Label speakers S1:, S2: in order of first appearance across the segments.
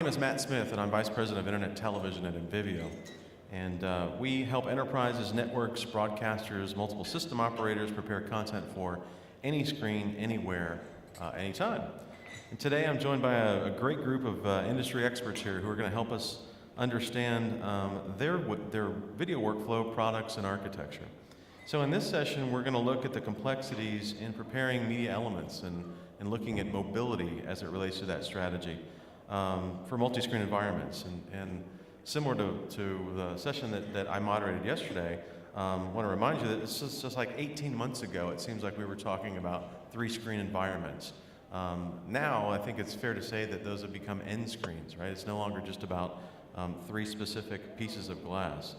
S1: My name is Matt Smith, and I'm Vice President of Internet Television at Invivio. And we help enterprises, networks, broadcasters, multiple system operators prepare content for any screen, anywhere, anytime. And today I'm joined by a great group of industry experts here who are going to help us understand their video workflow, products, and architecture. So in this session, we're going to look at the complexities in preparing media elements and looking at mobility as it relates to that strategy. For multi-screen environments. And similar to the session that I moderated yesterday, I want to remind you that it's just like 18 months ago, it seems like we were talking about 3-screen environments. Now, I think it's fair to say that those have become end screens, right? It's no longer just about 3 specific pieces of glass.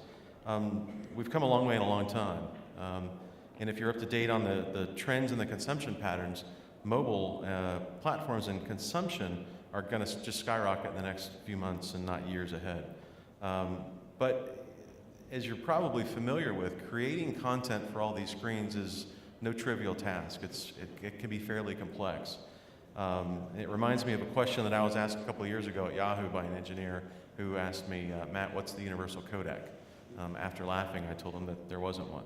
S1: We've come a long way in a long time. And if you're up to date on the trends and the consumption patterns, mobile platforms and consumption are going to just skyrocket in the next few months and not years ahead. But as you're probably familiar with, creating content for all these screens is no trivial task. It can be fairly complex. It reminds me of a question that I was asked a couple of years ago at Yahoo by an engineer who asked me, Matt, what's the universal codec? After laughing, I told him that there wasn't one.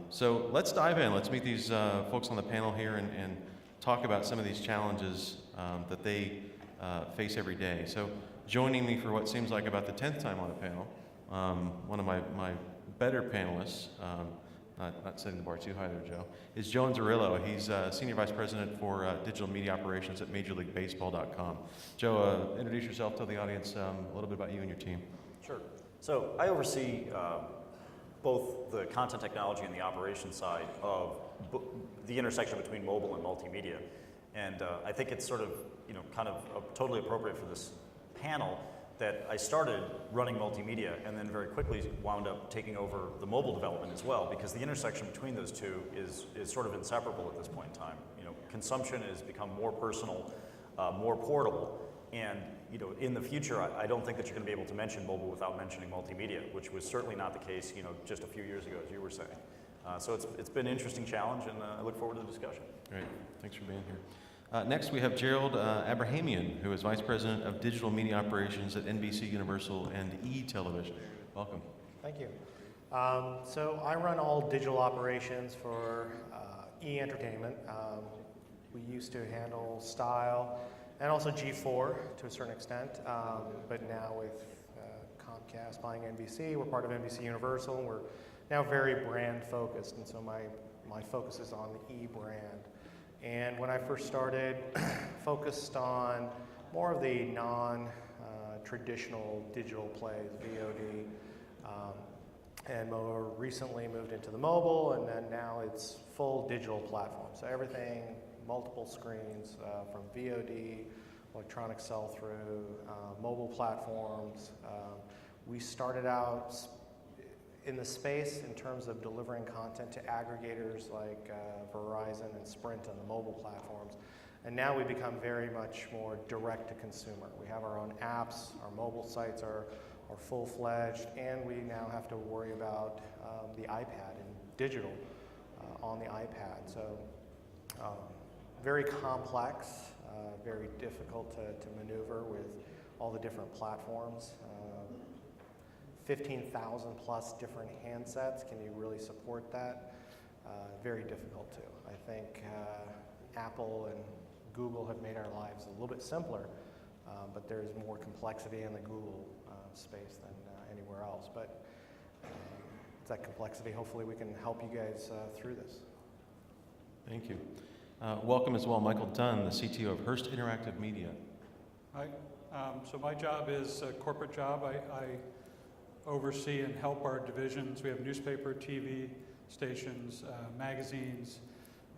S1: So let's dive in. Let's meet these folks on the panel here and talk about some of these challenges that they face every day. So joining me for what seems like about the 10th time on the panel, one of my better panelists, not setting the bar too high there, Joe, is Joe Anzarillo. He's Senior Vice President for Digital Media Operations at MajorLeagueBaseball.com. Joe, introduce yourself, tell the audience a little bit about you and your team.
S2: Sure. So I oversee both the content technology and the operations side of the intersection between mobile and multimedia. And I think it's sort of, kind of totally appropriate for this panel that I started running multimedia and then very quickly wound up taking over the mobile development as well, because the intersection between those two is sort of inseparable at this point in time. Consumption has become more personal, more portable, and in the future, I don't think that you're going to be able to mention mobile without mentioning multimedia, which was certainly not the case, just a few years ago, as you were saying. So it's been an interesting challenge, and I look forward to the discussion.
S1: Great, thanks for being here. Next, we have Gerald Abramson, who is Vice President of Digital Media Operations at NBC Universal and E-Television. Welcome.
S3: Thank you. So I run all digital operations for E-Entertainment. We used to handle Style and also G4 to a certain extent, but now with Comcast buying NBC, we're part of NBC Universal, and we're now very brand focused, and so my focus is on the E brand. And when I first started, focused on more of the non-traditional digital plays, VOD, and more recently moved into the mobile, and then now it's full digital platform. So everything, multiple screens, from VOD, electronic sell-through, mobile platforms. We started out in the space in terms of delivering content to aggregators like Verizon and Sprint on the mobile platforms. And now we become very much more direct to consumer. We have our own apps, our mobile sites are full-fledged, and we now have to worry about the iPad and digital on the iPad. So very complex, very difficult to maneuver with all the different platforms. 15,000 plus different handsets. Can you really support that? Very difficult to. I think Apple and Google have made our lives a little bit simpler, but there's more complexity in the Google space than anywhere else. But that complexity, hopefully we can help you guys through this.
S1: Thank you. Welcome as well, Michael Dunn, the CTO of Hurst Interactive Media.
S4: Hi. So my job is a corporate job. I oversee and help our divisions. We have newspaper, TV stations, magazines.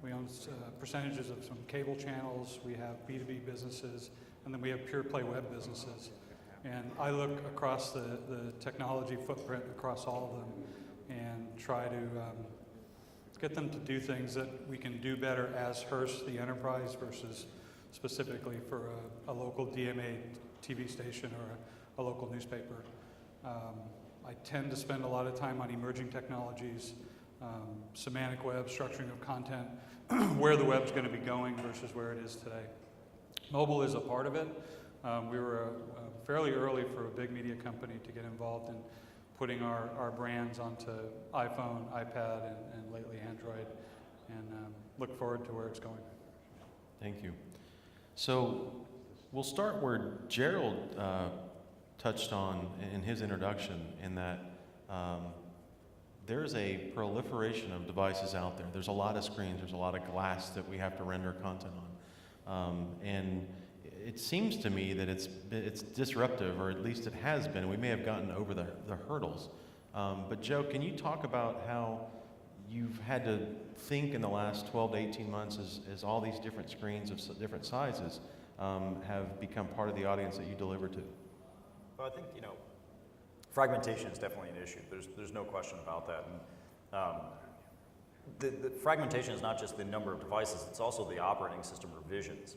S4: We own percentages of some cable channels. We have B2B businesses, and then we have pure play web businesses. And I look across the technology footprint across all of them and try to get them to do things that we can do better as Hurst, the enterprise, versus specifically for a local DMA TV station or a local newspaper. I tend to spend a lot of time on emerging technologies, semantic web, structuring of content, where the web's going to be going versus where it is today. Mobile is a part of it. We were fairly early for a big media company to get involved in putting our brands onto iPhone, iPad, and lately Android, and look forward to where it's going.
S1: Thank you. So we'll start where Gerald touched on in his introduction, in that there's a proliferation of devices out there. There's a lot of screens, there's a lot of glass that we have to render content on. And it seems to me that it's disruptive, or at least it has been. We may have gotten over the hurdles. But Joe, can you talk about how you've had to think in the last 12 to 18 months as all these different screens of different sizes have become part of the audience that you deliver to?
S2: Well, I think, fragmentation is definitely an issue. There's no question about that. And the fragmentation is not just the number of devices, it's also the operating system revisions.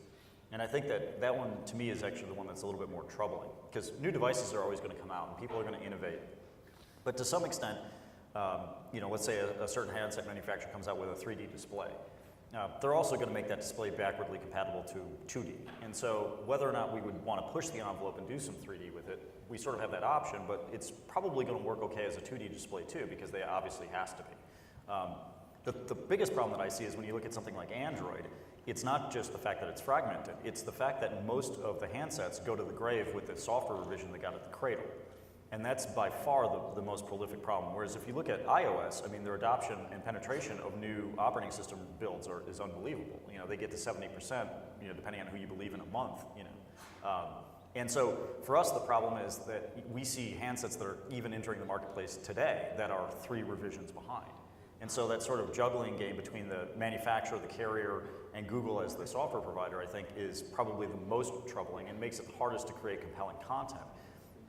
S2: And I think that one, to me, is actually the one that's a little bit more troubling, because new devices are always going to come out and people are going to innovate. But to some extent, let's say a certain handset manufacturer comes out with a 3D display. They're also going to make that display backwardly compatible to 2D. And so whether or not we would want to push the envelope and do some 3D with it, we sort of have that option, but it's probably going to work okay as a 2D display too, because they obviously has to be. The biggest problem that I see is when you look at something like Android, it's not just the fact that it's fragmented, it's the fact that most of the handsets go to the grave with the software revision they got at the cradle. And that's by far the most prolific problem. Whereas if you look at iOS, I mean, their adoption and penetration of new operating system builds is unbelievable. They get to 70%, depending on who you believe in a month, And so for us, the problem is that we see handsets that are even entering the marketplace today that are 3 revisions behind. And so that sort of juggling game between the manufacturer, the carrier, and Google as the software provider, I think, is probably the most troubling and makes it hardest to create compelling content.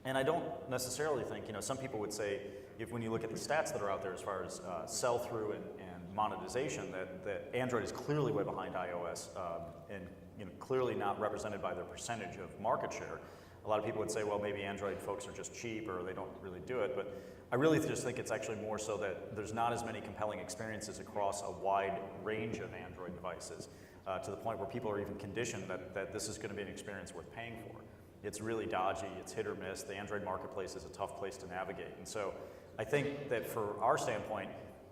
S2: And I don't necessarily think, some people would say, when you look at the stats that are out there as far as sell-through and monetization, that Android is clearly way behind iOS and clearly not represented by their percentage of market share. A lot of people would say, well, maybe Android folks are just cheap or they don't really do it. But I really just think it's actually more so that there's not as many compelling experiences across a wide range of Android devices to the point where people are even conditioned that this is going to be an experience worth paying for. It's really dodgy, it's hit or miss. The Android marketplace is a tough place to navigate. And so I think that for our standpoint,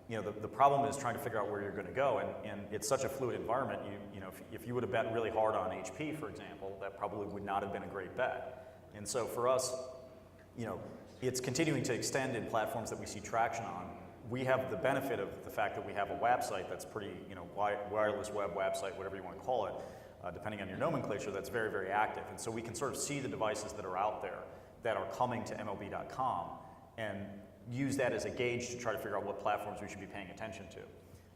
S2: the problem is trying to figure out where you're going to go, and it's such a fluid environment. If you would have bet really hard on HP, for example, that probably would not have been a great bet. And so for us, it's continuing to extend in platforms that we see traction on. We have the benefit of the fact that we have a website that's pretty, wireless web website, whatever you want to call it, depending on your nomenclature, that's very, very active. And so we can sort of see the devices that are out there that are coming to MLB.com and use that as a gauge to try to figure out what platforms we should be paying attention to.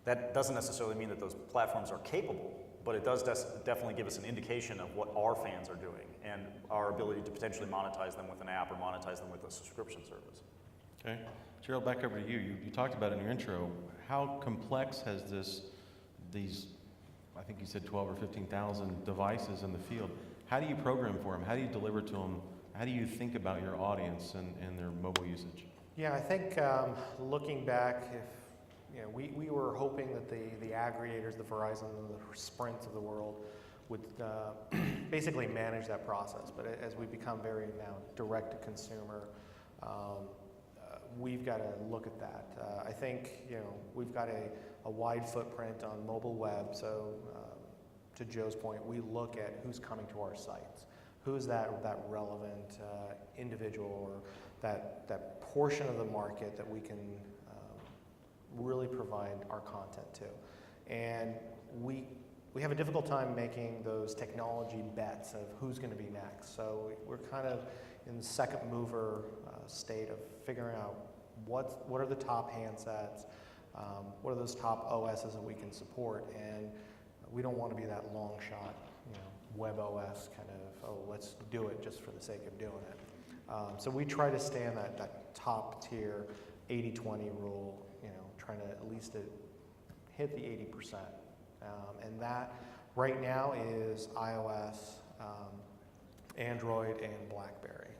S2: That doesn't necessarily mean that those platforms are capable, but it does definitely give us an indication of what our fans are doing and our ability to potentially monetize them with an app or monetize them with a subscription service.
S1: Okay. Gerald, back over to you. You talked about it in your intro. How complex has these, I think you said 12 or 15,000 devices in the field, how do you program for them? How do you deliver to them? How do you think about your audience and their mobile usage?
S3: Yeah, I think looking back, we were hoping that the aggregators, the Verizon and the Sprints of the world would basically manage that process. But as we become very now direct to consumer, we've got to look at that. I think we've got a wide footprint on mobile web. So to Joe's point, we look at who's coming to our sites, who's that relevant individual or that portion of the market that we can really provide our content to. And we have a difficult time making those technology bets of who's going to be next. So we're kind of in the second mover state of figuring out what are the top handsets, what are those top OSs that we can support, and we don't want to be that long shot, web OS kind of, let's do it just for the sake of doing it. So we try to stay in that top tier 80-20 rule, trying to at least hit the 80%. And that right now is iOS, Android, and BlackBerry.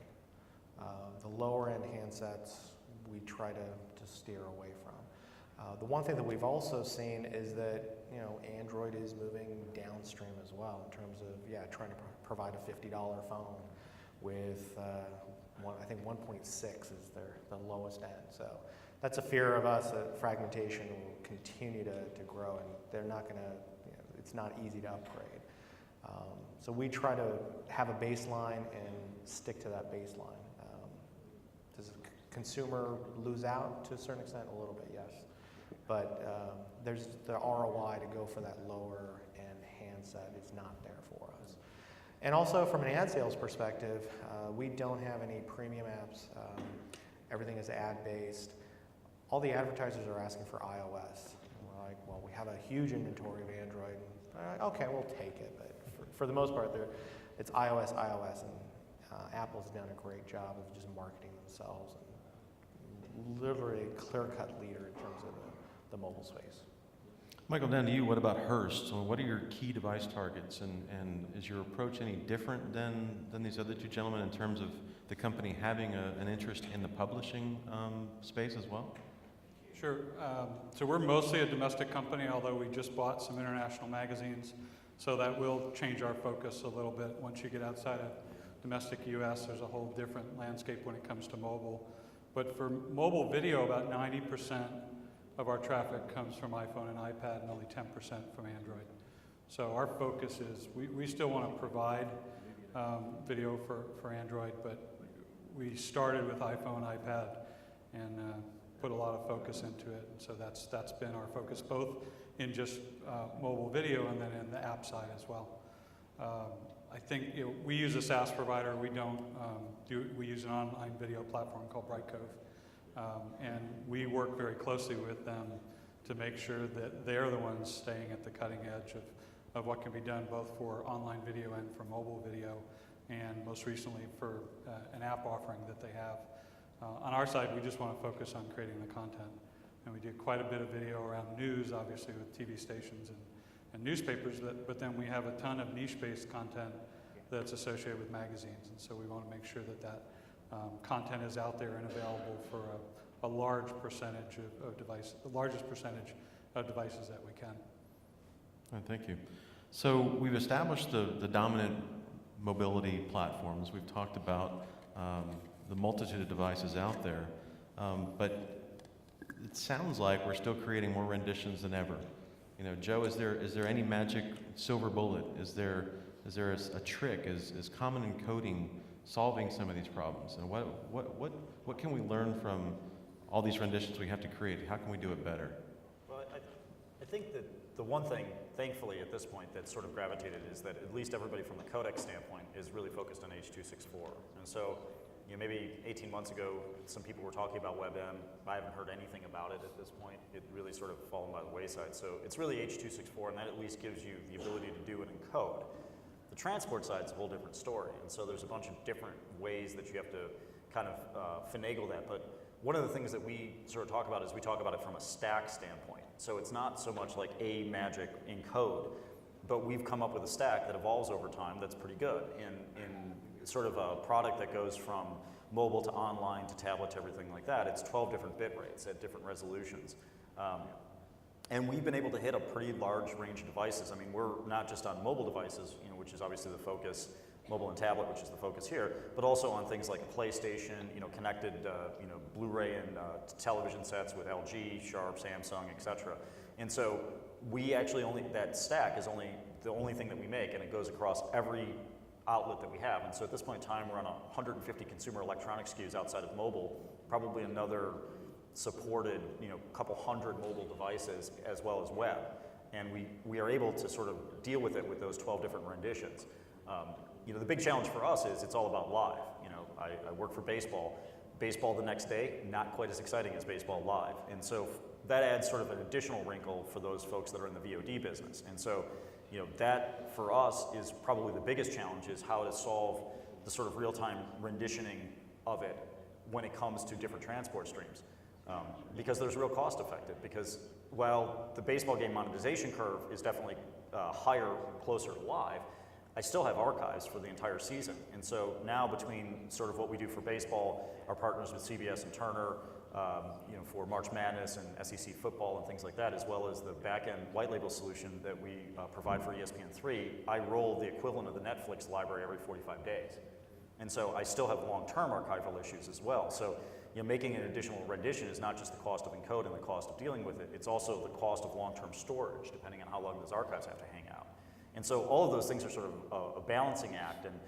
S3: The lower end handsets we try to steer away from. The one thing that we've also seen is that Android is moving down downstream as well in terms of, yeah, trying to provide a $50 phone with, I think 1.6 is the lowest end. So that's a fear of us that fragmentation will continue to grow, and they're not going to, it's not easy to upgrade. So we try to have a baseline and stick to that baseline. Does the consumer lose out to a certain extent? A little bit, yes. But there's the ROI to go for that lower end handset is not there for us. And also from an ad sales perspective, we don't have any premium apps. Everything is ad-based. All the advertisers are asking for iOS. And we're like, well, we have a huge inventory of Android. Okay, we'll take it. But for the most part, it's iOS, and Apple's done a great job of just marketing themselves and literally a clear-cut leader in terms of the mobile space.
S1: Michael, down to you. What about Hurst? So what are your key device targets, and is your approach any different than these other two gentlemen in terms of the company having an interest in the publishing space as well?
S4: Sure. So we're mostly a domestic company, although we just bought some international magazines. So that will change our focus a little bit. Once you get outside of domestic US, there's a whole different landscape when it comes to mobile. But for mobile video, about 90% of our traffic comes from iPhone and iPad, and only 10% from Android. So our focus is, we still want to provide video for Android, but we started with iPhone, iPad, and put a lot of focus into it. And so that's been our focus, both in just mobile video and then in the app side as well. I think we use a SaaS provider. We don't we use an online video platform called Brightcove, and we work very closely with them to make sure that they're the ones staying at the cutting edge of what can be done both for online video and for mobile video, and most recently for an app offering that they have. On our side, we just want to focus on creating the content. And we do quite a bit of video around news, obviously, with TV stations and newspapers, but then we have a ton of niche-based content that's associated with magazines. And so we want to make sure that content is out there and available for a large percentage of devices, the largest percentage of devices that we can.
S1: All right, thank you. So we've established the dominant mobility platforms. We've talked about the multitude of devices out there, but it sounds like we're still creating more renditions than ever. Joe, is there any magic silver bullet? Is there a trick? Is common encoding solving some of these problems? And what can we learn from all these renditions we have to create? How can we do it better?
S2: Well, I think that the one thing, thankfully, at this point that's sort of gravitated is that at least everybody from the codec standpoint is really focused on H.264. And so, maybe 18 months ago, some people were talking about WebM. I haven't heard anything about it at this point. It really sort of fallen by the wayside. So it's really H.264, and that at least gives you the ability to do it in code. The transport side is a whole different story, and so there's a bunch of different ways that you have to kind of finagle that. But one of the things that we sort of talk about is we talk about it from a stack standpoint. So it's not so much like a magic in code, but we've come up with a stack that evolves over time that's pretty good in sort of a product that goes from mobile to online to tablet to everything like that. It's 12 different bit rates at different resolutions. And we've been able to hit a pretty large range of devices. I mean, we're not just on mobile devices, which is obviously the focus, mobile and tablet, which is the focus here, but also on things like PlayStation, connected, Blu-ray and television sets with LG, Sharp, Samsung, etc. And so we actually that stack is the only thing that we make, and it goes across every outlet that we have. And so at this point in time, we're on 150 consumer electronic SKUs outside of mobile, probably another supported, couple hundred mobile devices as well as web. And we are able to sort of deal with it with those 12 different renditions. The big challenge for us is it's all about live. I work for baseball. Baseball the next day, not quite as exciting as baseball live. And so that adds sort of an additional wrinkle for those folks that are in the VOD business. And so that for us is probably the biggest challenge, is how to solve the sort of real-time renditioning of it when it comes to different transport streams. Because there's real cost effective, because while the baseball game monetization curve is definitely higher, closer to live, I still have archives for the entire season. And so now between sort of what we do for baseball, our partners with CBS and Turner, for March Madness and SEC football and things like that, as well as the back-end white label solution that we provide for ESPN3, I roll the equivalent of the Netflix library every 45 days. And so I still have long-term archival issues as well. So making an additional rendition is not just the cost of encode and the cost of dealing with it, it's also the cost of long-term storage, depending on how long those archives have to hang out. And so all of those things are sort of a balancing act. And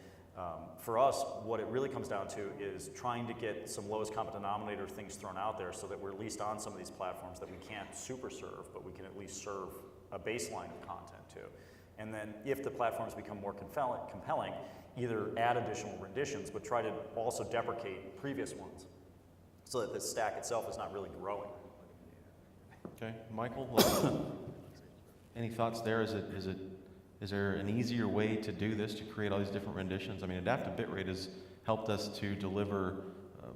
S2: for us, what it really comes down to is trying to get some lowest common denominator things thrown out there so that we're at least on some of these platforms that we can't super serve, but we can at least serve a baseline of content to. And then if the platforms become more compelling, either add additional renditions, but try to also deprecate previous ones so that the stack itself is not really growing.
S1: Okay, Michael, any thoughts there? Is there an easier way to do this, to create all these different renditions? I mean, adaptive bitrate has helped us to deliver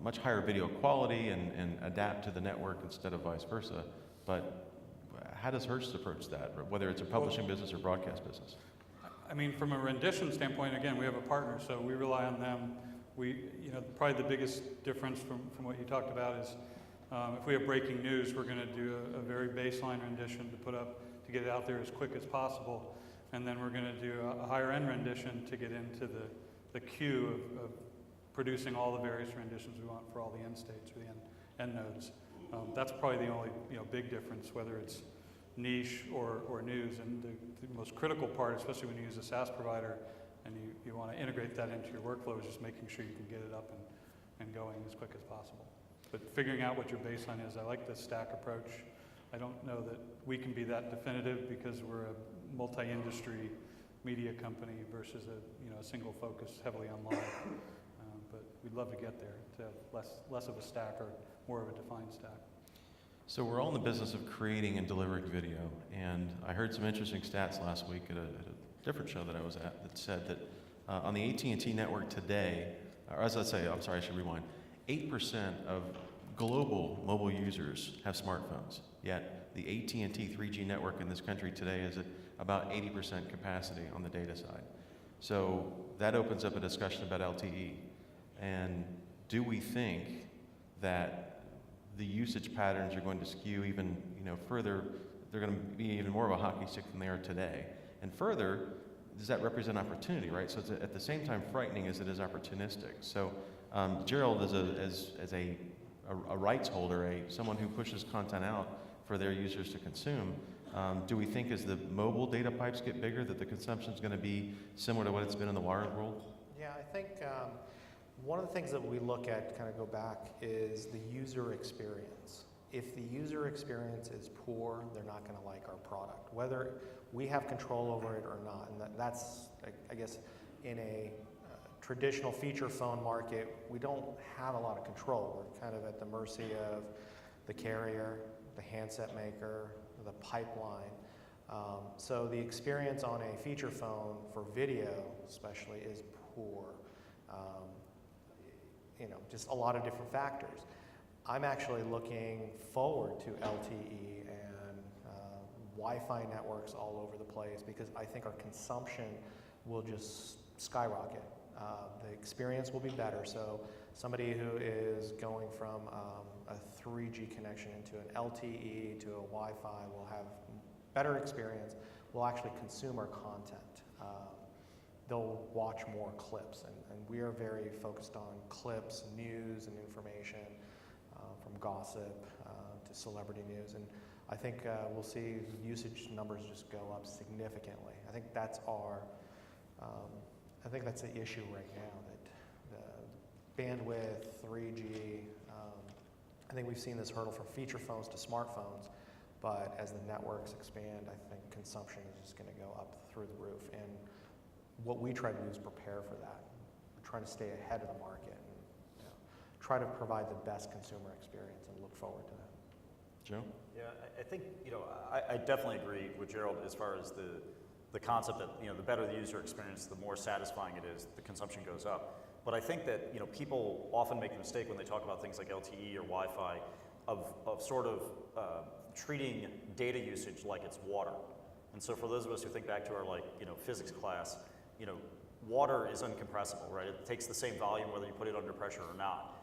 S1: much higher video quality and adapt to the network instead of vice versa. But how does Hurst approach that, whether it's a publishing business or broadcast business?
S4: I mean, from a rendition standpoint, again, we have a partner, so we rely on them. Probably the biggest difference from what you talked about is if we have breaking news, we're going to do a very baseline rendition to put up to get it out there as quick as possible. And then we're going to do a higher end rendition to get into the queue of producing all the various renditions we want for all the end states or the end nodes. That's probably the only big difference, whether it's niche or news. And the most critical part, especially when you use a SaaS provider and you want to integrate that into your workflow, is just making sure you can get it up and going as quick as possible. But figuring out what your baseline is, I like the stack approach. I don't know that we can be that definitive because we're a multi-industry media company versus a single focus heavily on live. But we'd love to get there, to have less of a stack or more of a defined stack.
S1: So we're all in the business of creating and delivering video, and I heard some interesting stats last week at a different show that I was at that said that on the AT&T network today, or as I say, I'm sorry, I should rewind, 8% of global mobile users have smartphones, yet the AT&T 3G network in this country today is at about 80% capacity on the data side. So that opens up a discussion about LTE. And do we think that the usage patterns are going to skew even further? They're going to be even more of a hockey stick than they are today. And further, does that represent opportunity, right? So it's at the same time frightening as it is opportunistic. So Gerald, as a rights holder, someone who pushes content out for their users to consume, do we think as the mobile data pipes get bigger that the consumption is going to be similar to what it's been in the wired world?
S3: Yeah, I think one of the things that we look at, kind of go back, is the user experience. If the user experience is poor, they're not going to like our product, whether we have control over it or not. And that's, I guess, in a traditional feature phone market, we don't have a lot of control. We're kind of at the mercy of the carrier, the handset maker, the pipeline. So the experience on a feature phone for video especially is poor. Just a lot of different factors. I'm actually looking forward to LTE and Wi-Fi networks all over the place because I think our consumption will just skyrocket. The experience will be better. So somebody who is going from a 3G connection into an LTE to a Wi-Fi will have better experience, will actually consume our content. They'll watch more clips, and we are very focused on clips, news, and information, from gossip to celebrity news. And I think we'll see usage numbers just go up significantly. I think that's the issue right now, that the bandwidth, 3G, I think we've seen this hurdle from feature phones to smartphones, but as the networks expand, I think consumption is just going to go up through the roof. And what we try to do is prepare for that. We're trying to stay ahead of the market and try to provide the best consumer experience and look forward to that.
S1: Joe?
S2: Yeah, I think, I definitely agree with Gerald as far as the concept that, the better the user experience, the more satisfying it is, the consumption goes up. But I think that, people often make the mistake when they talk about things like LTE or Wi-Fi of sort of treating data usage like it's water. And so for those of us who think back to our physics class, water is uncompressible, right? It takes the same volume whether you put it under pressure or not.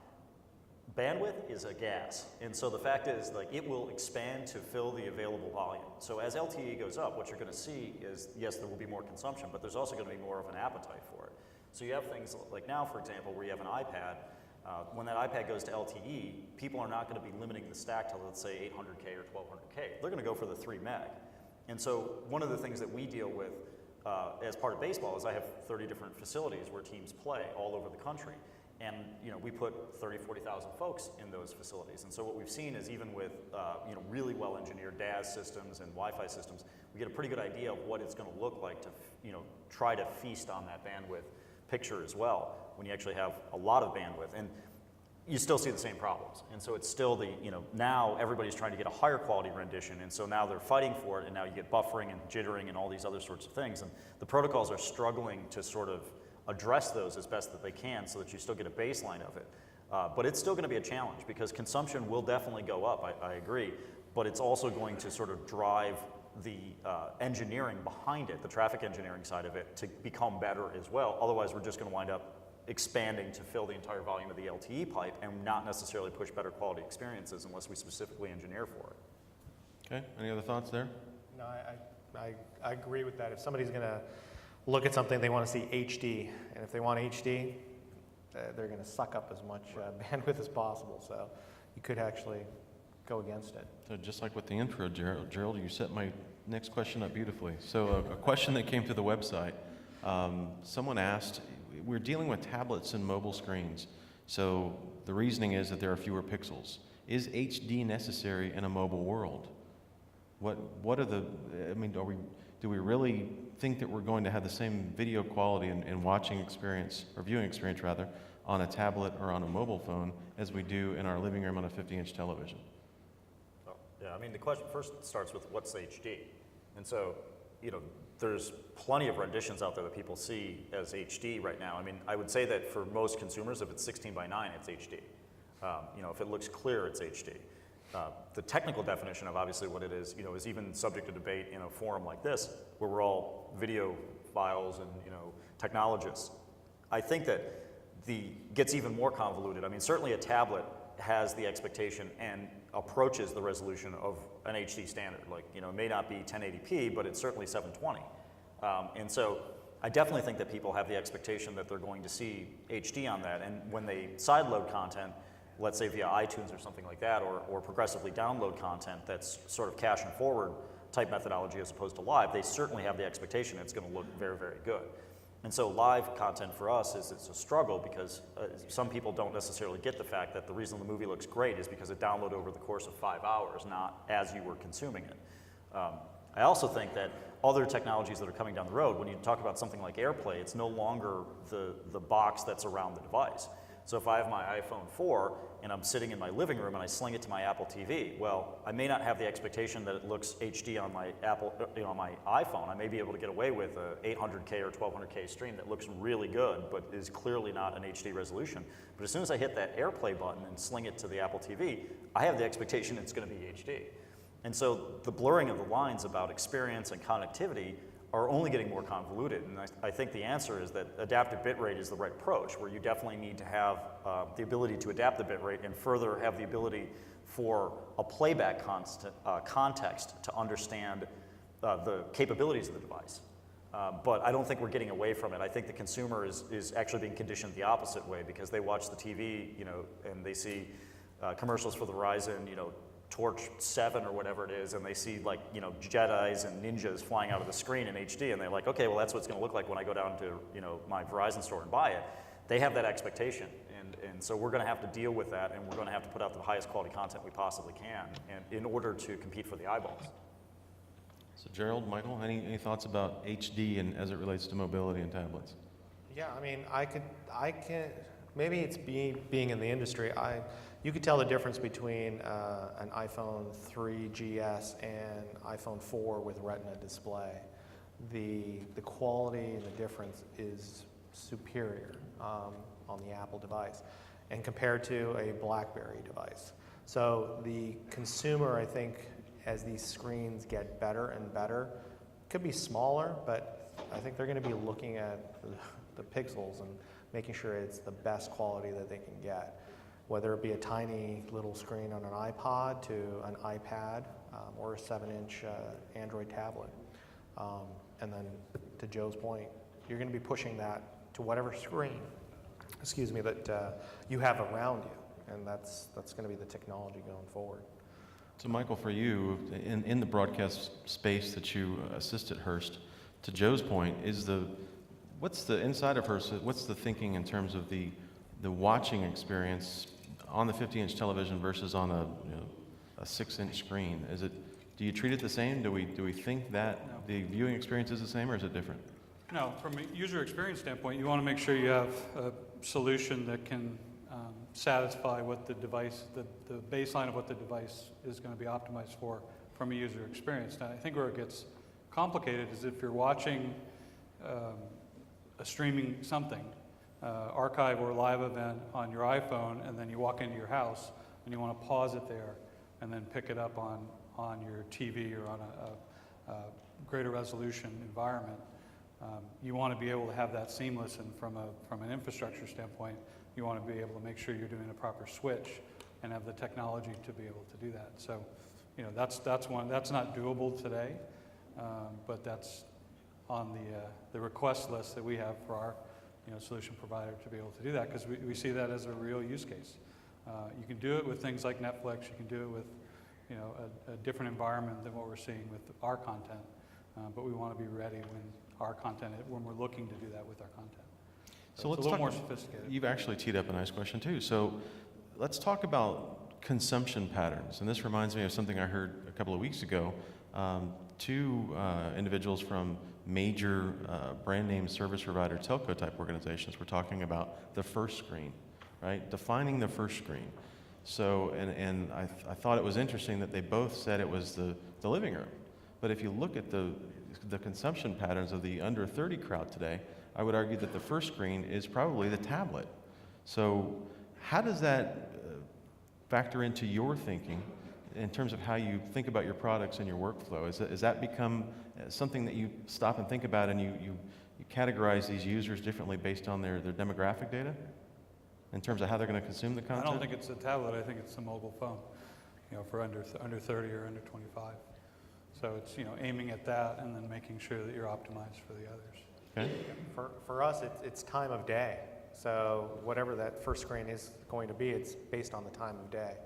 S2: bandwidth is a gas. And so the fact is, like, it will expand to fill the available volume. So as LTE goes up, what you're going to see is, yes, there will be more consumption, but there's also going to be more of an appetite for it. So you have things like now, for example, where you have an iPad. When that iPad goes to LTE, people are not going to be limiting the stack to, let's say, 800K or 1200K. They're going to go for the 3 meg. And so one of the things that we deal with as part of baseball is I have 30 different facilities where teams play all over the country. And we put 30, 40,000 folks in those facilities. And so what we've seen is even with really well-engineered DAS systems and Wi-Fi systems, we get a pretty good idea of what it's going to look like to try to feast on that bandwidth picture as well when you actually have a lot of bandwidth. And you still see the same problems. And so it's still now everybody's trying to get a higher quality rendition, and so now they're fighting for it, and now you get buffering and jittering and all these other sorts of things. And the protocols are struggling to sort of address those as best that they can so that you still get a baseline of it. But it's still going to be a challenge because consumption will definitely go up, I agree, but it's also going to sort of drive the engineering behind it, the traffic engineering side of it, to become better as well. Otherwise, we're just going to wind up expanding to fill the entire volume of the LTE pipe and not necessarily push better quality experiences unless we specifically engineer for it.
S1: Okay, any other thoughts there?
S3: No, I agree with that. If somebody's going to look at something, they want to see HD, and if they want HD, they're going to suck up as much bandwidth as possible. So you could actually go against it.
S1: So just like with the intro, Gerald, you set my next question up beautifully. So a question that came to the website, someone asked, we're dealing with tablets and mobile screens, so the reasoning is that there are fewer pixels. Is HD necessary in a mobile world? What are the, I mean, do we really think that we're going to have the same video quality and watching experience, or viewing experience rather, on a tablet or on a mobile phone as we do in our living room on a 50-inch television?
S2: Yeah, I mean, the question first starts with what's HD? And so, there's plenty of renditions out there that people see as HD right now. I mean, I would say that for most consumers, if it's 16:9, it's HD. If it looks clear, it's HD. The technical definition of obviously what it is even subject to debate in a forum like this, where we're all video files and technologists. I think that gets even more convoluted. I mean, certainly a tablet has the expectation and approaches the resolution of an HD standard. Like, it may not be 1080p, but it's certainly 720. And so I definitely think that people have the expectation that they're going to see HD on that. And when they sideload content, let's say via iTunes or something like that, or progressively download content that's sort of cache and forward type methodology as opposed to live, they certainly have the expectation it's going to look very, very good. And so live content for us it's a struggle because some people don't necessarily get the fact that the reason the movie looks great is because it downloaded over the course of 5 hours, not as you were consuming it. I also think that other technologies that are coming down the road, when you talk about something like AirPlay, it's no longer the box that's around the device. So if I have my iPhone 4 and I'm sitting in my living room and I sling it to my Apple TV, well, I may not have the expectation that it looks HD on my my iPhone. I may be able to get away with a 800K or 1200K stream that looks really good, but is clearly not an HD resolution. But as soon as I hit that AirPlay button and sling it to the Apple TV, I have the expectation it's going to be HD. And so the blurring of the lines about experience and connectivity are only getting more convoluted. And I think the answer is that adaptive bitrate is the right approach, where you definitely need to have the ability to adapt the bitrate and further have the ability for a playback context to understand the capabilities of the device. But I don't think we're getting away from it. I think the consumer is actually being conditioned the opposite way because they watch the TV, and they see commercials for the Verizon, Torch 7 or whatever it is, and they see Jedis and ninjas flying out of the screen in HD, and they're like, okay, well that's what it's going to look like when I go down to my Verizon store and buy it. They have that expectation, and so we're going to have to deal with that, and we're going to have to put out the highest quality content we possibly can, and in order to compete for the eyeballs.
S1: So Gerald, Michael, any thoughts about HD and as it relates to mobility and tablets?
S3: Yeah, I mean, I can. Maybe it's being in the industry. You could tell the difference between an iPhone 3GS and iPhone 4 with Retina display. The quality and the difference is superior on the Apple device, and compared to a BlackBerry device. So the consumer, I think, as these screens get better and better, could be smaller, but I think they're going to be looking at the pixels and making sure it's the best quality that they can get. whether it be a tiny little screen on an iPod to an iPad or a 7-inch Android tablet. And then to Joe's point, you're going to be pushing that to whatever screen, that you have around you, and that's going to be the technology going forward.
S1: So Michael, for you, in the broadcast space that you assist at Hurst, to Joe's point, what's the inside of Hurst, what's the thinking in terms of the watching experience on the 50-inch television versus on a 6-inch screen? Do you treat it the same? Do we think that the viewing experience is the same, or is it different?
S4: No, from a user experience standpoint, you want to make sure you have a solution that can satisfy what the device, the baseline of what the device is going to be optimized for from a user experience. Now, I think where it gets complicated is if you're watching a streaming something, archive or live event on your iPhone, and then you walk into your house and you want to pause it there and then pick it up on your TV or on a greater resolution environment. You want to be able to have that seamless, and from an infrastructure standpoint, you want to be able to make sure you're doing a proper switch and have the technology to be able to do that. So, that's not doable today, but that's on the request list that we have for our solution provider to be able to do that, because we see that as a real use case. You can do it with things like Netflix. You can do it with a different environment than what we're seeing with our content, but we want to be ready when we're looking to do that with our content.
S1: So
S4: it's
S1: let's
S4: a little
S1: talk
S4: more sophisticated.
S1: You've actually teed up a nice question too. So let's talk about consumption patterns. And this reminds me of something I heard a couple of weeks ago. Two individuals from major brand name service provider telco type organizations were talking about the first screen, right? Defining the first screen. So, and I thought it was interesting that they both said it was the living room. But if you look at the consumption patterns of the under 30 crowd today, I would argue that the first screen is probably the tablet. So how does that factor into your thinking in terms of how you think about your products and your workflow? Has that become something that you stop and think about, and you categorize these users differently based on their demographic data in terms of how they're going to consume the content?
S4: I don't think it's a tablet. I think it's a mobile phone, for under 30 or under 25. So it's aiming at that and then making sure that you're optimized for the others.
S1: Okay.
S3: For us, it's time of day. So whatever that first screen is going to be, it's based on the time of day.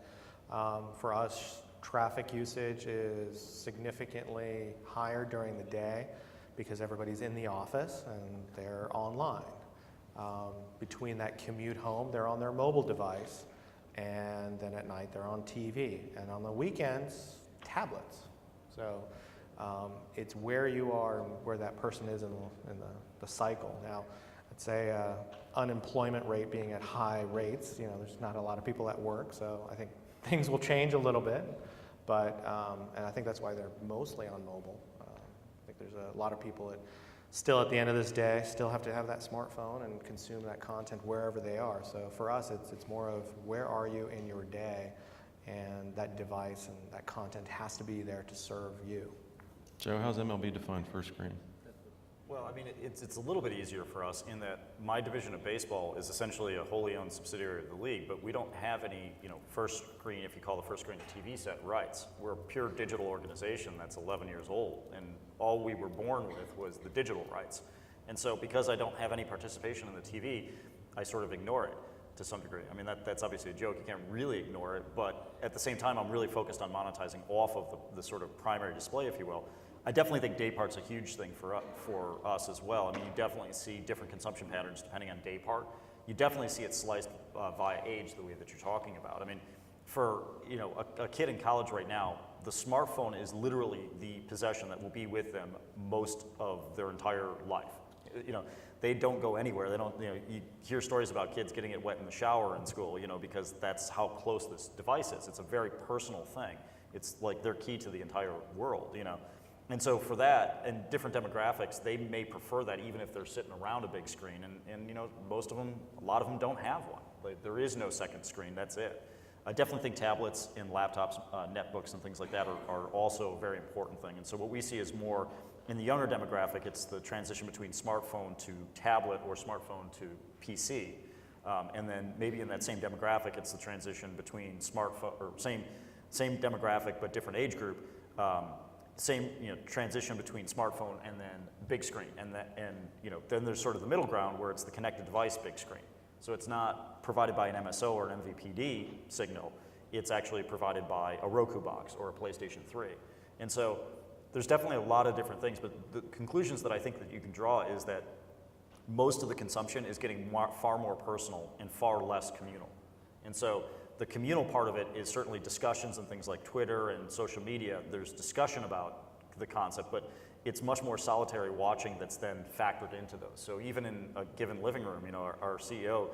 S3: For us, traffic usage is significantly higher during the day because everybody's in the office and they're online. Between that commute home, they're on their mobile device, and then at night they're on TV, and on the weekends, tablets. So it's where you are and where that person is in the cycle. Now, I'd say unemployment rate being at high rates, there's not a lot of people at work, so I think things will change a little bit, but and I think that's why they're mostly on mobile. I think there's a lot of people that still at the end of this day still have to have that smartphone and consume that content wherever they are. So for us, it's more of where are you in your day, and that device and that content has to be there to serve you.
S1: Joe, how's MLB defined first screen?
S2: Well, I mean, it's a little bit easier for us in that my division of baseball is essentially a wholly owned subsidiary of the league, but we don't have any, first screen, if you call the first screen a TV set, rights. We're a pure digital organization that's 11 years old, and all we were born with was the digital rights. And so because I don't have any participation in the TV, I sort of ignore it to some degree. I mean, that's obviously a joke. You can't really ignore it, but at the same time, I'm really focused on monetizing off of the sort of primary display, if you will. I definitely think day part's a huge thing for us as well. I mean, you definitely see different consumption patterns depending on day part. You definitely see it sliced via age the way that you're talking about. I mean, for a kid in college right now, the smartphone is literally the possession that will be with them most of their entire life. They don't go anywhere. They don't. You hear stories about kids getting it wet in the shower in school. Because that's how close this device is. It's a very personal thing. It's like they're key to the entire world. And so for that, and different demographics, they may prefer that even if they're sitting around a big screen. And most of them, a lot of them don't have one. There is no second screen, that's it. I definitely think tablets and laptops, netbooks and things like that are also a very important thing. And so what we see is more, in the younger demographic, it's the transition between smartphone to tablet or smartphone to PC. And then maybe in that same demographic, it's the transition between smartphone, or same demographic but different age group, same transition between smartphone and then big screen, and then there's sort of the middle ground where it's the connected device big screen. So it's not provided by an MSO or an MVPD signal, it's actually provided by a Roku box or a PlayStation 3. And so there's definitely a lot of different things, but the conclusions that I think that you can draw is that most of the consumption is getting far more personal and far less communal. And so the communal part of it is certainly discussions and things like Twitter and social media. There's discussion about the concept, but it's much more solitary watching that's then factored into those. So even in a given living room, our CEO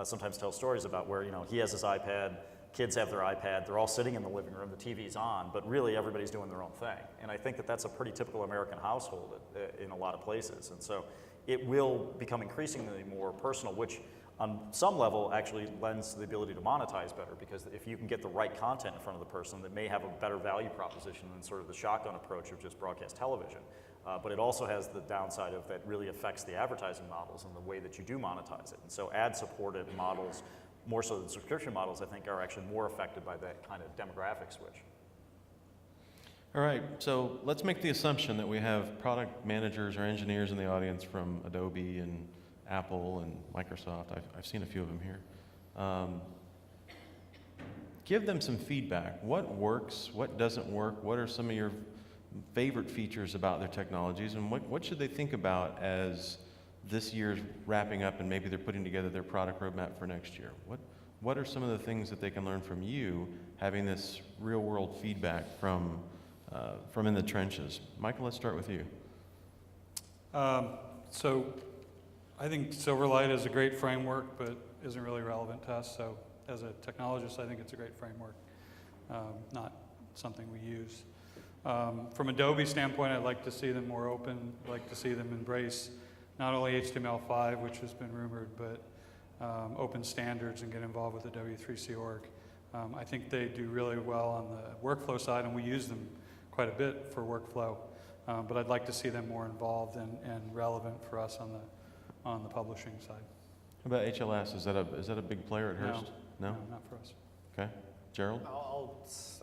S2: sometimes tells stories about where he has his iPad, kids have their iPad, they're all sitting in the living room, the TV's on, but really everybody's doing their own thing. And I think that that's a pretty typical American household in a lot of places. And so it will become increasingly more personal, which on some level actually lends to the ability to monetize better, because if you can get the right content in front of the person, that may have a better value proposition than sort of the shotgun approach of just broadcast television. But it also has the downside of that really affects the advertising models and the way that you do monetize it. And so ad-supported models, more so than subscription models, I think are actually more affected by that kind of demographic switch.
S1: All right, so let's make the assumption that we have product managers or engineers in the audience from Adobe and Apple and Microsoft. I've seen a few of them here. Give them some feedback. What works? What doesn't work? What are some of your favorite features about their technologies? And what should they think about as this year's wrapping up and maybe they're putting together their product roadmap for next year? What are some of the things that they can learn from you, having this real-world feedback from in the trenches? Michael, let's start with you.
S4: So I think Silverlight is a great framework, but isn't really relevant to us. So as a technologist, I think it's a great framework, not something we use. From Adobe standpoint, I'd like to see them more open. I'd like to see them embrace not only HTML5, which has been rumored, but open standards and get involved with the W3C org. I think they do really well on the workflow side, and we use them quite a bit for workflow. But I'd like to see them more involved and relevant for us on the publishing side.
S1: How about HLS? Is that a big player at Hurst? No?
S4: No, not for us.
S1: Okay. Gerald?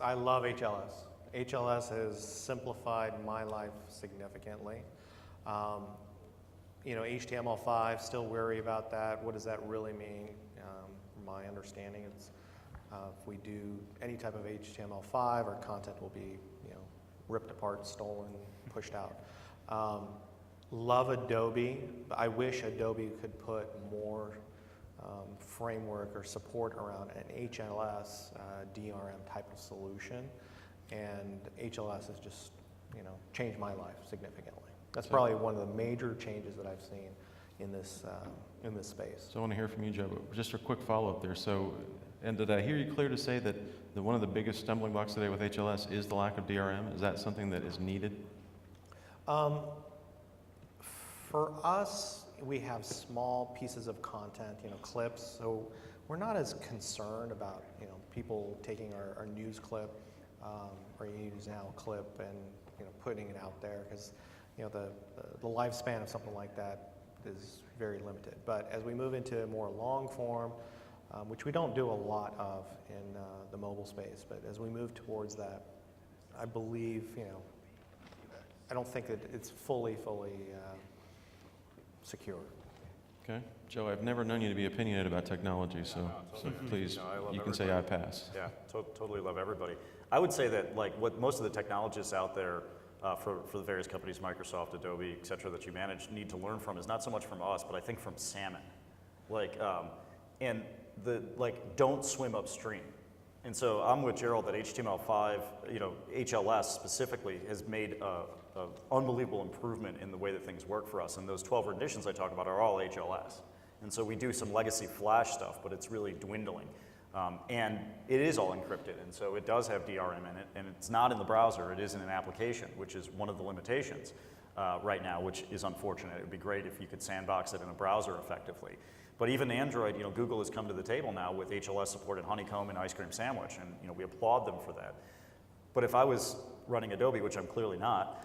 S3: I love HLS. HLS has simplified my life significantly. HTML5, still worry about that. What does that really mean? From my understanding, it's if we do any type of HTML5, our content will be, ripped apart, stolen, pushed out. Love Adobe. I wish Adobe could put more framework or support around an HLS DRM type of solution, and HLS has just changed my life significantly. That's probably one of the major changes that I've seen in this space.
S1: So I want to hear from you, Joe, but just a quick follow-up there. So, and did I hear you clear to say that one of the biggest stumbling blocks today with HLS is the lack of DRM? Is that something that is needed?
S3: For us, we have small pieces of content, clips, so we're not as concerned about, people taking our news clip, or News Now clip and, putting it out there, because, the lifespan of something like that is very limited. But as we move into more long form, which we don't do a lot of in the mobile space, but as we move towards that, I believe, I don't think that it's fully secure.
S1: Okay. Joe, I've never known you to be opinionated about technology, so please, you can say I pass.
S2: Yeah, totally love everybody. I would say that what most of the technologists out there for the various companies, Microsoft, Adobe, et cetera, that you manage need to learn from is not so much from us, but I think from salmon. Don't swim upstream. And so I'm with Gerald that HTML5, HLS specifically, has made an unbelievable improvement in the way that things work for us. And those 12 renditions I talk about are all HLS. And so we do some legacy Flash stuff, but it's really dwindling. And it is all encrypted, and so it does have DRM in it, and it's not in the browser, it is in an application, which is one of the limitations right now, which is unfortunate. It would be great if you could sandbox it in a browser effectively. But even Android, Google has come to the table now with HLS supported Honeycomb and Ice Cream Sandwich, and we applaud them for that. But if I was running Adobe, which I'm clearly not,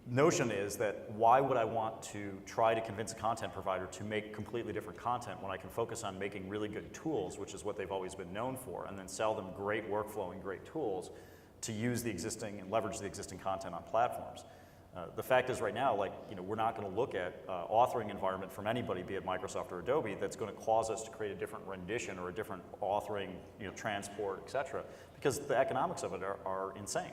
S2: notion is that why would I want to try to convince a content provider to make completely different content when I can focus on making really good tools, which is what they've always been known for, and then sell them great workflow and great tools to use the existing and leverage the existing content on platforms. The fact is right now, like, we're not going to look at authoring environment from anybody, be it Microsoft or Adobe, that's going to cause us to create a different rendition or a different authoring, transport, et cetera, because the economics of it are insane.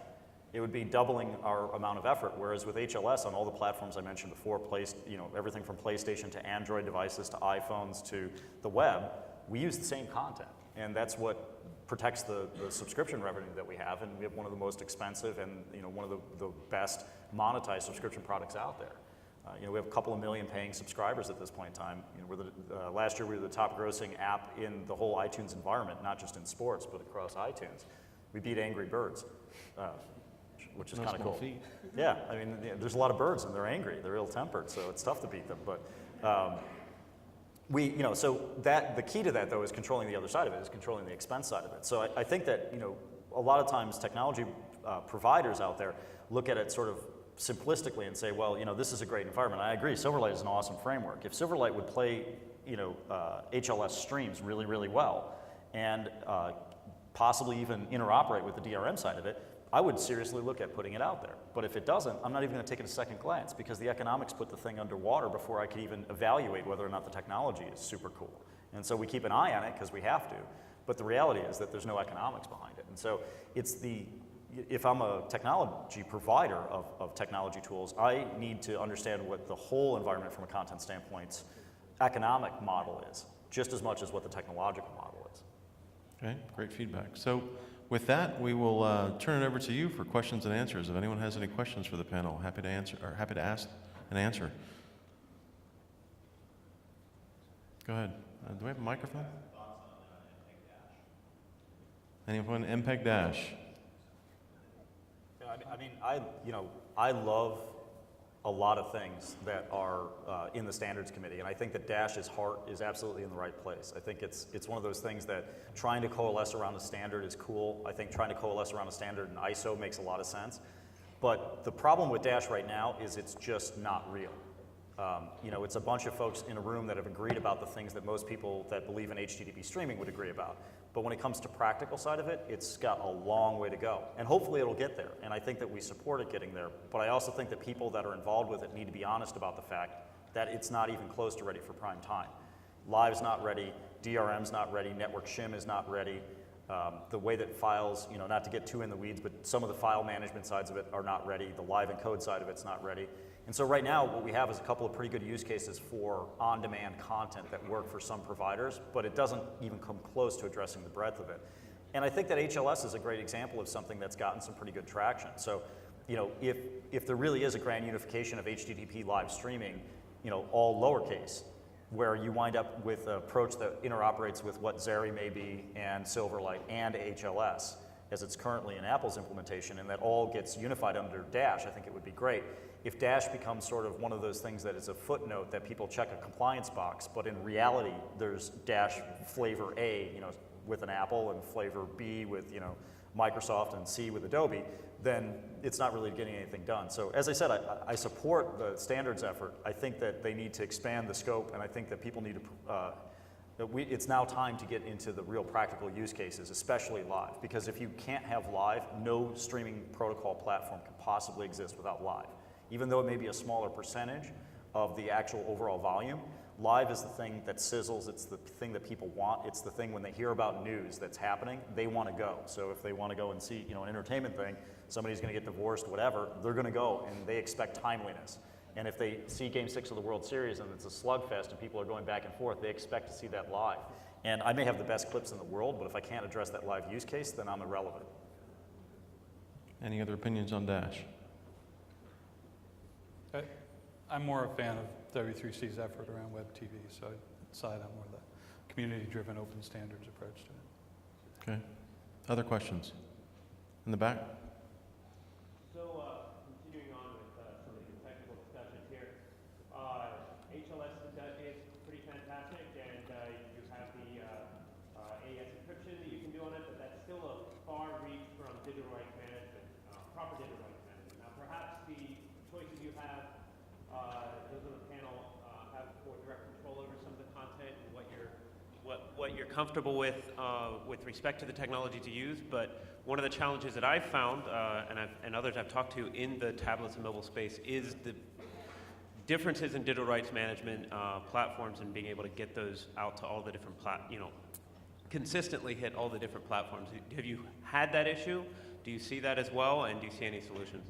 S2: It would be doubling our amount of effort, whereas with HLS on all the platforms I mentioned before, everything from PlayStation to Android devices to iPhones to the web, we use the same content, and that's what protects the subscription revenue that we have, and we have one of the most expensive and one of the best monetized subscription products out there. We have a couple of million paying subscribers at this point in time. Last year we were the top grossing app in the whole iTunes environment, not just in sports, but across iTunes. We beat Angry Birds, which is kind of cool.
S1: Feat.
S2: Yeah, I mean, there's a lot of birds and they're angry, they're ill-tempered, so it's tough to beat them. But so the key to that though is controlling the other side of it, is controlling the expense side of it. So I think that a lot of times technology providers out there look at it sort of simplistically and say, well, this is a great environment. I agree, Silverlight is an awesome framework. If Silverlight would play, HLS streams really, really well, and possibly even interoperate with the DRM side of it, I would seriously look at putting it out there. But if it doesn't, I'm not even going to take it a second glance, because the economics put the thing underwater before I could even evaluate whether or not the technology is super cool. And so we keep an eye on it because we have to, but the reality is that there's no economics behind it. And so if I'm a technology provider of technology tools, I need to understand what the whole environment from a content standpoint's economic model is, just as much as what the technological model is.
S1: Okay, great feedback. So with that, we will turn it over to you for questions and answers. If anyone has any questions for the panel, happy to ask and answer. Go ahead. Do we have a microphone? Anyone? MPEG Dash.
S2: I love a lot of things that are in the standards committee, and I think that Dash's heart is absolutely in the right place. I think it's one of those things that trying to coalesce around a standard is cool. I think trying to coalesce around a standard in ISO makes a lot of sense. But the problem with Dash right now is it's just not real. It's a bunch of folks in a room that have agreed about the things that most people that believe in HTTP streaming would agree about. But when it comes to practical side of it, it's got a long way to go. And hopefully it'll get there. And I think that we support it getting there. But I also think that people that are involved with it need to be honest about the fact that it's not even close to ready for prime time. Live's not ready, DRM's not ready, network shim is not ready. The way that files, not to get too in the weeds, but some of the file management sides of it are not ready. The live encode side of it's not ready. And so right now, what we have is a couple of pretty good use cases for on-demand content that work for some providers, but it doesn't even come close to addressing the breadth of it. And I think that HLS is a great example of something that's gotten some pretty good traction. So, if there really is a grand unification of HTTP live streaming, all lowercase, where you wind up with an approach that interoperates with what Xeri may be and Silverlight and HLS, as it's currently in Apple's implementation, and that all gets unified under Dash, I think it would be great. If Dash becomes sort of one of those things that is a footnote that people check a compliance box, but in reality, there's Dash flavor A, with an Apple, and flavor B with, Microsoft, and C with Adobe, then it's not really getting anything done. So as I said, I support the standards effort. I think that they need to expand the scope, and I think that people need to, it's now time to get into the real practical use cases, especially live, because if you can't have live, no streaming protocol platform can possibly exist without live. Even though it may be a smaller percentage of the actual overall volume, live is the thing that sizzles, it's the thing that people want, it's the thing when they hear about news that's happening, they want to go. So if they want to go and see, an entertainment thing, somebody's going to get divorced, whatever, they're going to go, and they expect timeliness. And if they see Game 6 of the World Series and it's a slugfest and people are going back and forth, they expect to see that live. And I may have the best clips in the world, but if I can't address that live use case, then I'm irrelevant.
S1: Any other opinions on Dash?
S4: I'm more a fan of W3C's effort around web TV, so I'd side on more of the community-driven open standards approach to it.
S1: Okay. Other questions? In the back?
S5: So, continuing on with some of the technical discussions here, HLS is pretty fantastic, and you have the AES encryption that you can do on it, but that's still a far reach from digital rights management, proper digital rights management. Now, perhaps the choices you what you're comfortable with respect to the technology to use, but one of the challenges that I've found, and others I've talked to in the tablets and mobile space, is the differences in digital rights management platforms and being able to get those out to all the different consistently hit all the different platforms. Have you had that issue? Do you see that as well, and do you see any solutions?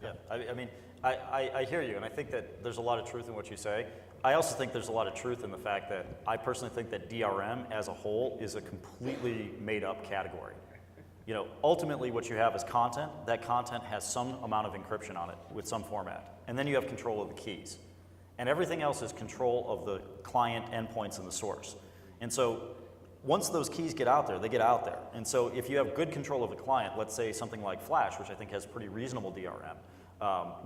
S2: Yeah, I mean, I hear you, and I think that there's a lot of truth in what you say. I also think there's a lot of truth in the fact that I personally think that DRM as a whole is a completely made up category. You know, ultimately what you have is content. That content has some amount of encryption on it with some format. And then you have control of the keys. And everything else is control of the client endpoints and the source. And so once those keys get out there, they get out there. And so if you have good control of the client, let's say something like Flash, which I think has pretty reasonable DRM,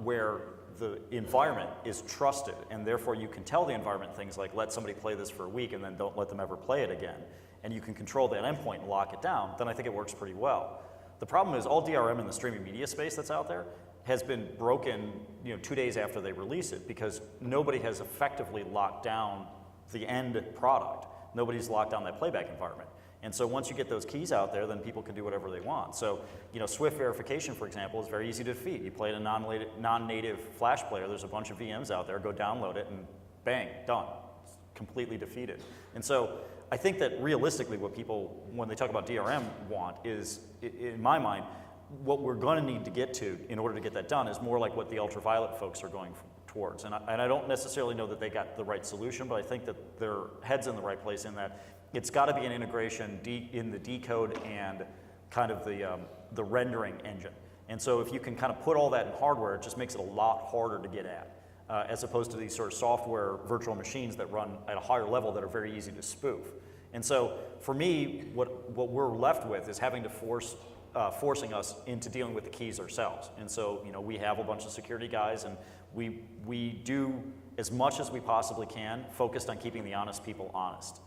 S2: where the environment is trusted, and therefore you can tell the environment things like let somebody play this for a week and then don't let them ever play it again, and you can control that endpoint and lock it down, then I think it works pretty well. The problem is all DRM in the streaming media space that's out there has been broken 2 days after they release it because nobody has effectively locked down the end product. Nobody's locked down that playback environment. And so once you get those keys out there, then people can do whatever they want. So, Swift verification, for example, is very easy to defeat. You play it in a non-native Flash player, there's a bunch of VMs out there, go download it, and bang, done. It's completely defeated. And so I think that realistically what people, when they talk about DRM, want is, in my mind, what we're going to need to get to in order to get that done is more like what the ultraviolet folks are going towards. And I don't necessarily know that they got the right solution, but I think that their head's in the right place in that it's got to be an integration in the decode and kind of the rendering engine. And so if you can kind of put all that in hardware, it just makes it a lot harder to get at, as opposed to these sort of software virtual machines that run at a higher level that are very easy to spoof. And so for me, what we're left with is having to forcing us into dealing with the keys ourselves. And so, we have a bunch of security guys, and we do as much as we possibly can, focused on keeping the honest people honest.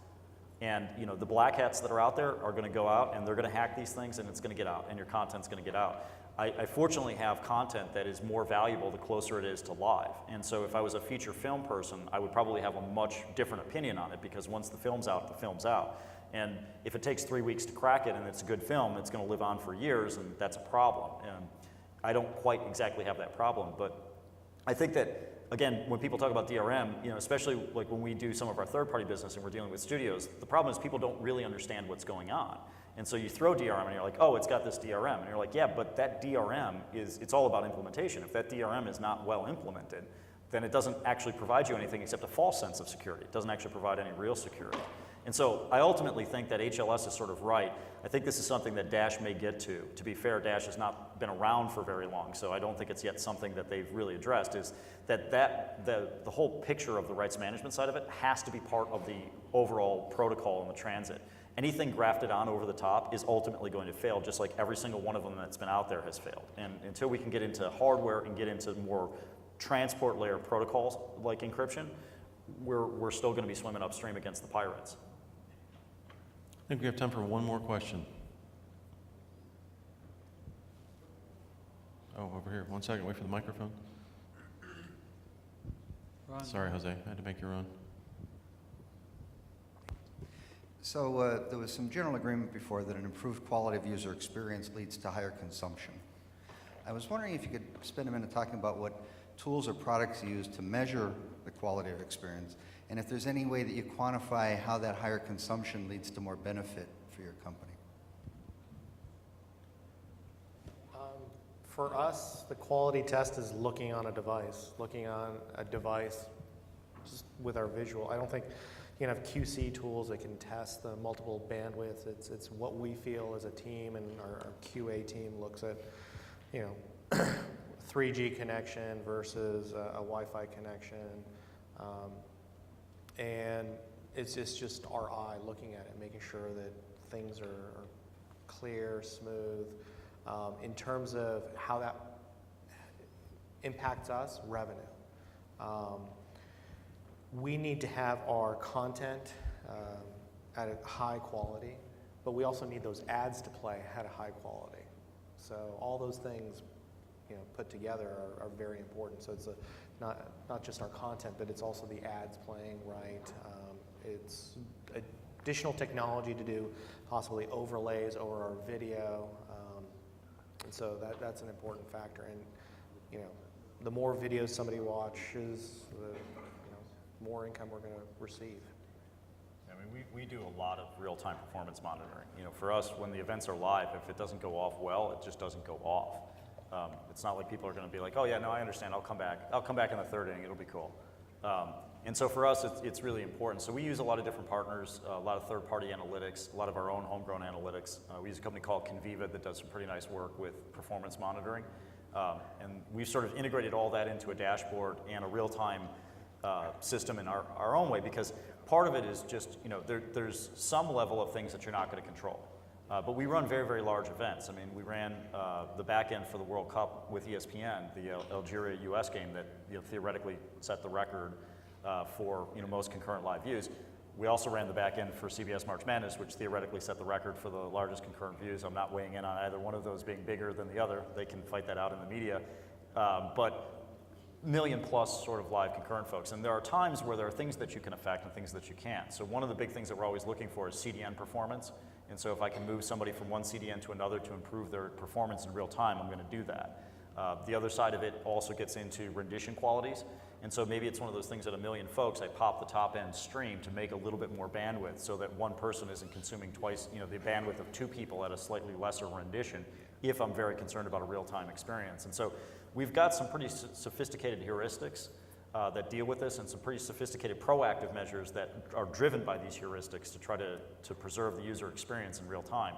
S2: And the black hats that are out there are going to go out and they're going to hack these things, and it's going to get out, and your content's going to get out. I fortunately have content that is more valuable the closer it is to live. And so if I was a feature film person, I would probably have a much different opinion on it, because once the film's out, the film's out. And if it takes 3 weeks to crack it and it's a good film, it's going to live on for years, and that's a problem. And I don't quite exactly have that problem, but I think that, again, when people talk about DRM, especially like when we do some of our third-party business and we're dealing with studios, the problem is people don't really understand what's going on. And so you throw DRM and you're like, oh, it's got this DRM. And you're like, yeah, but that DRM it's all about implementation. If that DRM is not well implemented, then it doesn't actually provide you anything except a false sense of security. It doesn't actually provide any real security. And so I ultimately think that HLS is sort of right. I think this is something that Dash may get to. To be fair, Dash has not been around for very long, so I don't think it's yet something that they've really addressed, is that the whole picture of the rights management side of it has to be part of the overall protocol and the transit. Anything grafted on over the top is ultimately going to fail, just like every single one of them that's been out there has failed. And until we can get into hardware and get into more transport layer protocols like encryption, we're still going to be swimming upstream against the pirates.
S1: I think we have time for one more question. Oh, over here. 1 second. Wait for the microphone.
S4: Ron.
S1: Sorry, Jose. I had to make you run.
S6: So there was some general agreement before that an improved quality of user experience leads to higher consumption. I was wondering if you could spend a minute talking about what tools or products you use to measure the quality of experience, and if there's any way that you quantify how that higher consumption leads to more benefit for your company.
S3: For us, the quality test is looking on a device just with our visual. I don't think you can have QC tools that can test the multiple bandwidth. It's what we feel as a team, and our QA team looks at, 3G connection versus a Wi-Fi connection. And it's just our eye looking at it, making sure that things are clear, smooth. In terms of how that impacts us, revenue. We need to have our content at a high quality, but we also need those ads to play at a high quality. So all those things put together are very important. So it's not just our content, but it's also the ads playing right. It's additional technology to do possibly overlays over our video, and so that's an important factor. And the more videos somebody watches, the more income we're going to receive.
S2: I mean, we do a lot of real-time performance monitoring. For us, when the events are live, if it doesn't go off well, it just doesn't go off. It's not like people are going to be like, oh yeah, no, I understand, I'll come back in the third inning, it'll be cool. And so for us, it's really important. So we use a lot of different partners, a lot of third-party analytics, a lot of our own homegrown analytics. We use a company called Conviva that does some pretty nice work with performance monitoring. And we've sort of integrated all that into a dashboard and a real-time system in our own way, because part of it is just, there's some level of things that you're not going to control. But we run very, very large events. I mean, we ran the back end for the World Cup with ESPN, the Algeria-US game that theoretically set the record for most concurrent live views. We also ran the back end for CBS March Madness, which theoretically set the record for the largest concurrent views. I'm not weighing in on either one of those being bigger than the other. They can fight that out in the media. But million plus sort of live concurrent folks. And there are times where there are things that you can affect and things that you can't. So one of the big things that we're always looking for is CDN performance. And so if I can move somebody from one CDN to another to improve their performance in real time, I'm going to do that. The other side of it also gets into rendition qualities. And so maybe it's one of those things that a million folks, I pop the top end stream to make a little bit more bandwidth so that one person isn't consuming twice, the bandwidth of two people at a slightly lesser rendition if I'm very concerned about a real-time experience. And so we've got some pretty sophisticated heuristics that deal with this, and some pretty sophisticated proactive measures that are driven by these heuristics to try to preserve the user experience in real time.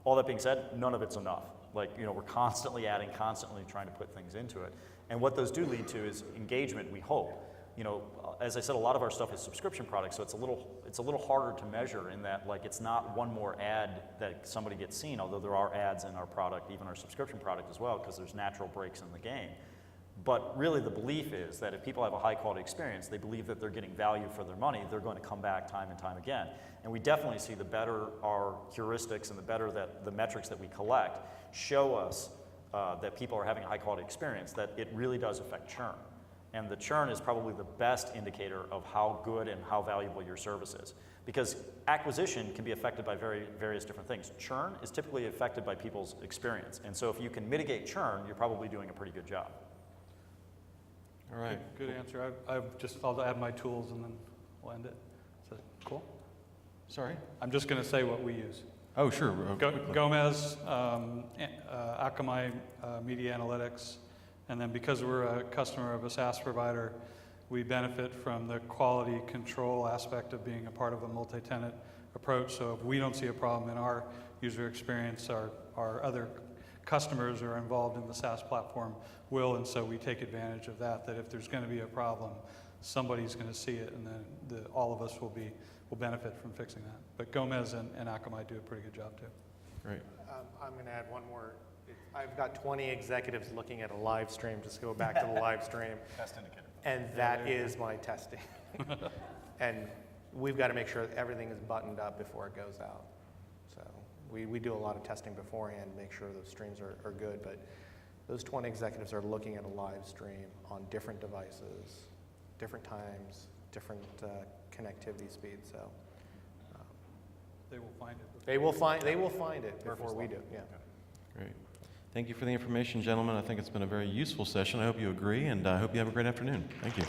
S2: All that being said, none of it's enough. We're constantly adding, constantly trying to put things into it. And what those do lead to is engagement, we hope. As I said, a lot of our stuff is subscription products, so it's a little harder to measure in that, it's not one more ad that somebody gets seen, although there are ads in our product, even our subscription product as well, because there's natural breaks in the game. But really the belief is that if people have a high quality experience, they believe that they're getting value for their money, they're going to come back time and time again. And we definitely see the better our heuristics and the better that the metrics that we collect show us that people are having a high quality experience, that it really does affect churn. And the churn is probably the best indicator of how good and how valuable your service is. Because acquisition can be affected by various different things. Churn is typically affected by people's experience. And so if you can mitigate churn, you're probably doing a pretty good job.
S1: All right.
S4: Good answer. I'll add my tools and then we'll end it. Is that cool?
S1: Sorry?
S4: I'm just going to say what we use.
S1: Oh, sure.
S4: Gomez, Akamai Media Analytics, and then because we're a customer of a SaaS provider, we benefit from the quality control aspect of being a part of a multi-tenant approach. So if we don't see a problem in our user experience, our other customers who are involved in the SaaS platform will, and so we take advantage of that if there's going to be a problem, somebody's going to see it, and then all of us will benefit from fixing that. But Gomez and Akamai do a pretty good job too.
S1: Great.
S3: I'm going to add one more. I've got 20 executives looking at a live stream, just go back to the live stream.
S2: Test indicator.
S3: And that is my testing. And we've got to make sure everything is buttoned up before it goes out. So we do a lot of testing beforehand to make sure those streams are good, but those 20 executives are looking at a live stream on different devices, different times, different connectivity speeds. So
S4: they will find it.
S3: They will find it before we do. Yeah.
S1: Great. Thank you for the information, gentlemen. I think it's been a very useful session. I hope you agree, and I hope you have a great afternoon. Thank you.